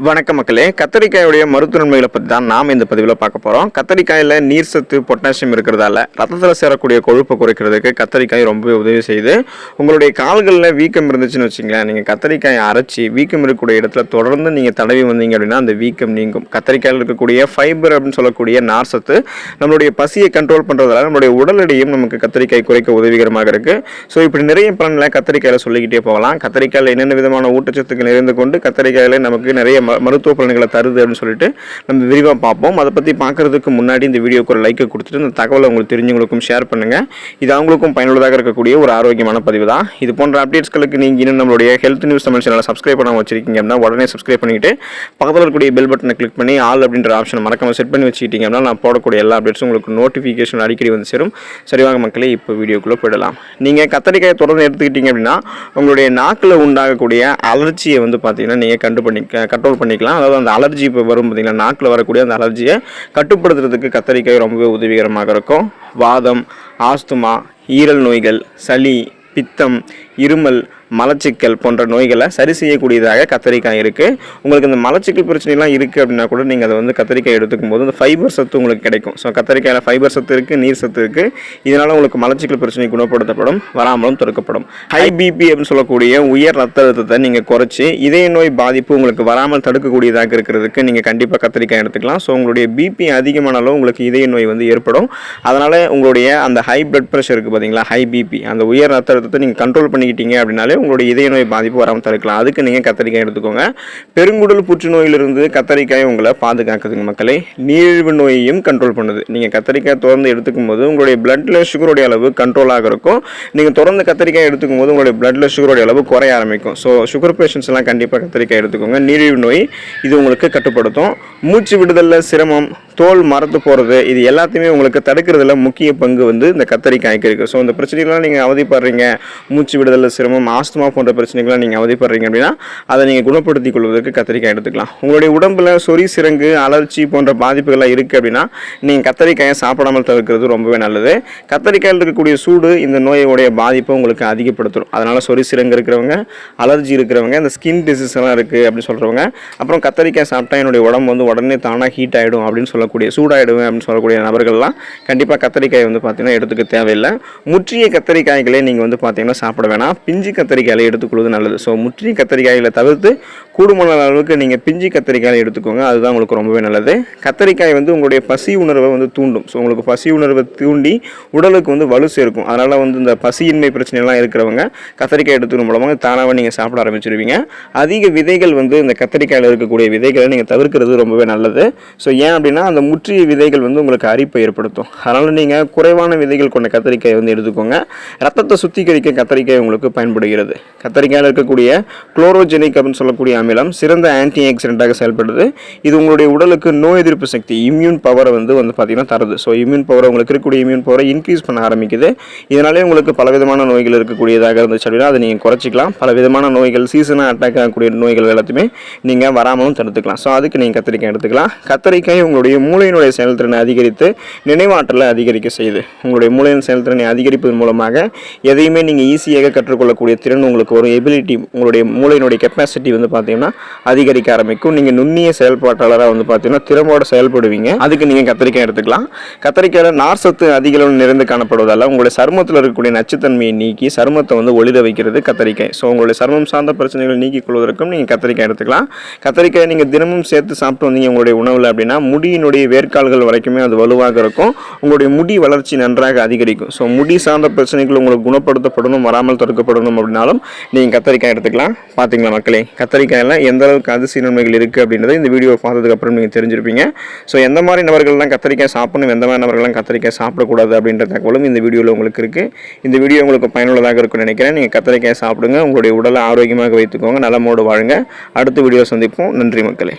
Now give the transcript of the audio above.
வணக்கம் மக்களே, கத்தரிக்காயுடைய மருத்துவ நன்மைகளை பற்றி தான் நாம் இந்த பதிவில் பார்க்க போகிறோம். கத்தரிக்காயில் நீர் சத்து, பொட்டாசியம் இருக்கிறதால ரத்தத்தில் சேரக்கூடிய கொழுப்பை குறைக்கிறதுக்கு கத்தரிக்காய் ரொம்பவே உதவி செய்யுது. உங்களுடைய கால்களில் வீக்கம் இருந்துச்சுன்னு வச்சுங்களேன், நீங்கள் கத்தரிக்காயை அரைச்சி வீக்கம் இருக்கக்கூடிய இடத்துல தொடர்ந்து நீங்கள் தடவி வந்தீங்க அப்படின்னா அந்த வீக்கம் நீங்கும். கத்தரிக்காயில் இருக்கக்கூடிய ஃபைபர் அப்படின்னு சொல்லக்கூடிய நார் சத்து நம்மளுடைய பசியை கண்ட்ரோல் பண்ணுறதால நம்மளுடைய உடல் எடையும் நமக்கு கத்தரிக்காய் குறைக்க உதவிகரமாக இருக்குது. ஸோ இப்படி நிறைய பலன்களை கத்தரிக்காயில் சொல்லிக்கிட்டே போகலாம். கத்தரிக்காயில் என்னென்ன விதமான ஊட்டச்சத்துக்கள் நிறைந்து கொண்டு கத்தரிக்காயில் நமக்கு நிறைய மருத்துவ பலன்களை தருது அப்படின்னு சொல்லிட்டு நம்ம விரிவாக பார்ப்போம். அதை பற்றி பார்க்குறதுக்கு முன்னாடி இந்த வீடியோக்கு ஒரு லைக்கை கொடுத்துட்டு இந்த தகவலை உங்களுக்கு தெரிஞ்சவங்களுக்கும் ஷேர் பண்ணுங்கள். இது அவங்களுக்கும் பயனுள்ளதாக இருக்கக்கூடிய ஒரு ஆரோக்கியமான பதிவு தான். இது போன்ற அப்டேட்ஸ்களுக்கு நீங்கள் இன்னும் நம்மளுடைய ஹெல்த் நியூஸ் தமிழ் சேனலை சப்ஸ்கிரைப் பண்ண வச்சிருக்கீங்க அப்படின்னா உடனே சப்ஸ்கிரைப் பண்ணிவிட்டு பக்கத்தில் இருக்கக்கூடிய பெல் பட்டனை கிளிக் பண்ணி ஆல் அப்படின்ற ஆப்ஷனை மறக்காமல் செட் பண்ணி வச்சுக்கிட்டீங்க அப்படின்னா நான் போடக்கூடிய எல்லா அப்டேட்ஸும் உங்களுக்கு நோட்டிஃபிகேஷன் அடிக்கடி வந்து சேரும். சரிவாங்க மக்களே, இப்போ வீடியோக்குள்ளே போயிடலாம். நீங்கள் கத்தரிக்காயை தொடர்ந்து எடுத்துக்கிட்டீங்க அப்படின்னா உங்களுடைய நாக்கில் உண்டாகக்கூடிய அலர்ஜியை வந்து பார்த்தீங்கன்னா நீங்கள் கண்ட்ரோல் பண்ணிக்கலாம். அதாவது அந்த அலர்ஜி இப்போ வரும் பார்த்தீங்கன்னா நாக்கில் வரக்கூடிய அந்த அலர்ஜியை கட்டுப்படுத்துறதுக்கு கத்தரிக்காய் ரொம்பவே உதவிகரமாக இருக்கும். வாதம், ஆஸ்துமா, ஈரல் நோய்கள், சளி, பித்தம், இருமல், மலச்சிக்கல் போன்ற நோய்களை சரி செய்யக்கூடியதாக கத்தரிக்காய் இருக்குது. உங்களுக்கு இந்த மலச்சிக்கல் பிரச்சனைலாம் இருக்குது அப்படின்னா கூட நீங்கள் அதை வந்து கத்தரிக்காய் எடுத்துக்கும் போது அந்த ஃபைபர் சத்து உங்களுக்கு கிடைக்கும். ஸோ கத்தரிக்காயில் ஃபைபர் சத்து இருக்குது, நீர் சத்து இருக்குது. இதனால் உங்களுக்கு மலச்சிக்கல் பிரச்சனை குணப்படுத்தப்படும், வராமலும் தடுக்கப்படும். ஹை பிபி அப்படின்னு சொல்லக்கூடிய உயர் ரத்த அழுத்தத்தை நீங்கள் குறைச்சி இதய நோய் பாதிப்பு உங்களுக்கு வராமல் தடுக்கக்கூடியதாக இருக்கிறதுக்கு நீங்கள் கண்டிப்பாக கத்தரிக்காய் எடுத்துக்கலாம். ஸோ உங்களுடைய பிபி அதிகமானாலும் உங்களுக்கு இதய நோய் வந்து ஏற்படும். அதனால் உங்களுடைய அந்த ஹை பிளட் ப்ரெஷர் இருக்குது பார்த்தீங்களா, ஹை பிபி, அந்த உயர் ரத்த அழுத்தத்தை நீங்கள் கண்ட்ரோல் பண்ணிக்கிட்டீங்க அப்படின்னாலே உங்களுடைய இதய நோய் பாதிப்பு வராமல் தடுக்கலாம். அதுக்கு நீங்கள் கத்தரிக்காய் எடுத்துக்கோங்க. பெருங்குடல் புற்றுநோயிலிருந்து கத்தரிக்காய் உங்களை பாதுகாக்குதுங்க மக்களே. நீரிழிவு நோயையும் கண்ட்ரோல் பண்ணுது. நீங்கள் கத்தரிக்காய் தொடர்ந்து எடுத்துக்கும் போது உங்களுடைய பிளட்ல சுகருடைய அளவு கண்ட்ரோலாக இருக்கும். நீங்கள் தொடர்ந்து கத்தரிக்காய் எடுத்துக்கும் போது உங்களுடைய பிளட்ல சுகருடைய அளவு குறைய ஆரம்பிக்கும். ஸோ சுகர் பேஷண்ட்ஸ் எல்லாம் கண்டிப்பாக கத்தரிக்காய் எடுத்துக்கோங்க. நீரிழிவு நோய் இது உங்களுக்கு கட்டுப்படுத்தும். மூச்சு விடுதலில் சிரமம், தோல் மரத்து போகிறது, இது எல்லாத்தையுமே உங்களுக்கு தடுக்கிறதுல முக்கிய பங்கு வந்து இந்த கத்தரிக்காய்க்கு இருக்குது. ஸோ இந்த பிரச்சனைகள்லாம் நீங்கள் அவதிப்படுறீங்க, மூச்சு விடுதலில் சிரமம், ஆஸ்துமா போன்ற பிரச்சனைகள்லாம் நீங்கள் அவதிப்படுறீங்க அப்படின்னா அதை நீங்கள் குணப்படுத்திக் கொள்வதற்கு கத்தரிக்காய் எடுத்துக்கலாம். உங்களுடைய உடம்புல சொறி, சிரங்கு, அலர்ச்சி போன்ற பாதிப்புகள்லாம் இருக்குது அப்படின்னா நீங்கள் கத்தரிக்காயை சாப்பிடாமல் தவிர்க்கிறது ரொம்பவே நல்லது. கத்தரிக்காயில் இருக்கக்கூடிய சூடு இந்த நோயோடைய பாதிப்பை உங்களுக்கு அதிகப்படுத்தும். அதனால் சொறி, சிரங்கு இருக்கிறவங்க, அலர்ஜி இருக்கிறவங்க, இந்த ஸ்கின் டிசீஸ் எல்லாம் இருக்குது அப்படின்னு சொல்கிறவங்க, அப்புறம் கத்தரிக்காய் சாப்பிட்டா என்னுடைய உடம்பு வந்து உடனே தானாக ஹீட் ஆகிடும் அப்படின்னு சொல்லக்கூடிய, சூடாகிடுவேன் அப்படின்னு சொல்லக்கூடிய நபர்கள்லாம் கண்டிப்பாக கத்தரிக்காய் வந்து பார்த்தீங்கன்னா எடுத்துக்க தேவையில்லை. முற்றிய கத்தரிக்காய்களே நீங்கள் வந்து பார்த்தீங்கன்னா சாப்பிட வேணாம், பிஞ்சு கத்தரிக்காயை எடுத்துக்கொள்வது நல்லது. ஸோ முற்றிய கத்தரிக்காய்களை தவிர்த்து கூடுமான அளவுக்கு நீங்கள் பிஞ்சு கத்தரிக்காயை எடுத்துக்கோங்க. அதுதான் உங்களுக்கு ரொம்பவே நல்லது. கத்தரிக்காய் வந்து உங்களுடைய பசி உணர்வை வந்து தூண்டும். ஸோ உங்களுக்கு பசி உணர்வை தூண்டி உடலுக்கு வந்து வலு சேர்க்கும். அதனால் வந்து இந்த பசியின்மை பிரச்சனைலாம் இருக்கிறவங்க கத்தரிக்காய் எடுத்துக்கிற மூலமாக தானாக நீங்கள் சாப்பிட ஆரம்பிச்சிருவீங்க. அதிக விதைகள் வந்து இந்த கத்தரிக்காயில் இருக்கக்கூடிய விதைகளை நீங்கள் தவிர்க்கிறது ரொம்பவே நல்லது. ஸோ ஏன் அப்படின்னா அந்த முற்றிய விதைகள் வந்து உங்களுக்கு அரிப்பை ஏற்படுத்தும். அதனால் நீங்கள் குறைவான விதைகள் கொண்ட கத்தரிக்காய் வந்து எடுத்துக்கோங்க. ரத்தத்தை சுத்திகரிக்க கத்தரிக்காய் உங்களுக்கு பயன்படுகிறது. கத்தரிக்காயில் இருக்கக்கூடிய குளோரோஜெனிக் அப்படின்னு சொல்லக்கூடிய அமிலம் சிறந்த ஆன்டி ஆக்சிடென்ட்டாக செயல்படுது. இது உங்களுடைய உடலுக்கு நோய் எதிர்ப்பு சக்தி, இம்யூன் பவரை வந்து பார்த்தீங்கன்னா தருது. ஸோ இம்யூன் பவரை, உங்களுக்கு இருக்கக்கூடிய இம்யூன் பவரை இன்க்ரீஸ் பண்ண ஆரம்பிக்குது. இதனாலே உங்களுக்கு பலவிதமான நோய்கள் இருக்கக்கூடியதாக இருந்துச்சு அப்படின்னா அதை நீங்கள் குறைச்சிக்கலாம். பலவிதமான நோய்கள், சீசனாக அட்டாக் ஆகக்கூடிய நோய்கள் எல்லாத்தையுமே நீங்கள் வராமலும் தடுத்துக்கலாம். ஸோ அதுக்கு நீங்கள் கத்தரிக்காய் எடுத்துக்கலாம். கத்தரிக்காய் உங்களுடைய மூளையினுடைய செயல்திறனை அதிகரித்து நினைவாற்றலை அதிகரிக்க செய்யுது. உங்களுடைய மூளையின் செயல்திறனை அதிகரிப்பதன் மூலமாக எதையுமே நீங்கள் ஈஸியாக கற்றுக்கொள்ளக்கூடிய திறன், உங்களுக்கு ஒரு எபிலிட்டி, உங்களுடைய மூளையினுடைய கெப்பாசிட்டி வந்து பார்த்தீங்கன்னா அதிகரிக்க ஆரம்பிக்கும். நீங்கள் நுண்ணிய செயல்பாட்டாளராக வந்து பார்த்தீங்கன்னா திறமோட செயல்படுவீங்க. அதுக்கு நீங்கள் கத்தரிக்காய் எடுத்துக்கலாம். கத்தரிக்காயில் நார் சத்து அதிக அளவு நிறைந்து காணப்படுவதால் உங்களுடைய சருமத்தில் இருக்கக்கூடிய நச்சுத்தன்மையை நீக்கி சருமத்தை வந்து ஒளிர வைக்கிறது கத்தரிக்காய். ஸோ உங்களுடைய சருமம் சார்ந்த பிரச்சனைகளை நீக்கிக் கொள்வதற்கும் நீங்கள் கத்தரிக்காய் எடுத்துக்கலாம். கத்தரிக்காய் நீங்கள் தினமும் சேர்த்து சாப்பிட்டு வந்தீங்க உங்களுடைய உணவில் அப்படின்னா முடியினுடைய வேர்க்கால்கள் வரைக்குமே அது வலுவாக இருக்கும். உங்களுடைய முடி வளர்ச்சி நன்றாக அதிகரிக்கும். ஸோ முடி சார்ந்த பிரச்சனைகள் உங்களுக்கு குணப்படுத்தப்படணும், வராமல் தடுக்கப்படணும் அப்படின்னாலும் நீங்கள் கத்தரிக்காய் எடுத்துக்கலாம். பார்த்தீங்களா மக்களே, கத்தரிக்காயில் எந்த அளவுக்கு அதிசய நன்மைகள் இருக்குது அப்படின்றத இந்த வீடியோ பார்த்ததுக்கப்புறம் நீங்கள் தெரிஞ்சிருப்பீங்க. ஸோ எந்த மாதிரி நபர்கள்லாம் கத்தரிக்காய் சாப்பிடணும், எந்த மாதிரி நபர்கள்லாம் கத்தரிக்காய் சாப்பிடக்கூடாது அப்படின்ற தகவலும் இந்த வீடியோவில் உங்களுக்கு இருக்குது. இந்த வீடியோ உங்களுக்கு பயனுள்ளதாக இருக்கும்னு நினைக்கிறேன். நீங்கள் கத்தரிக்காய் சாப்பிடுங்க, உங்களுடைய உடலை ஆரோக்கியமாக வைத்துக்கோங்க, நலமோடு வாழுங்க. அடுத்த வீடியோ சந்திப்போம். நன்றி மக்களே.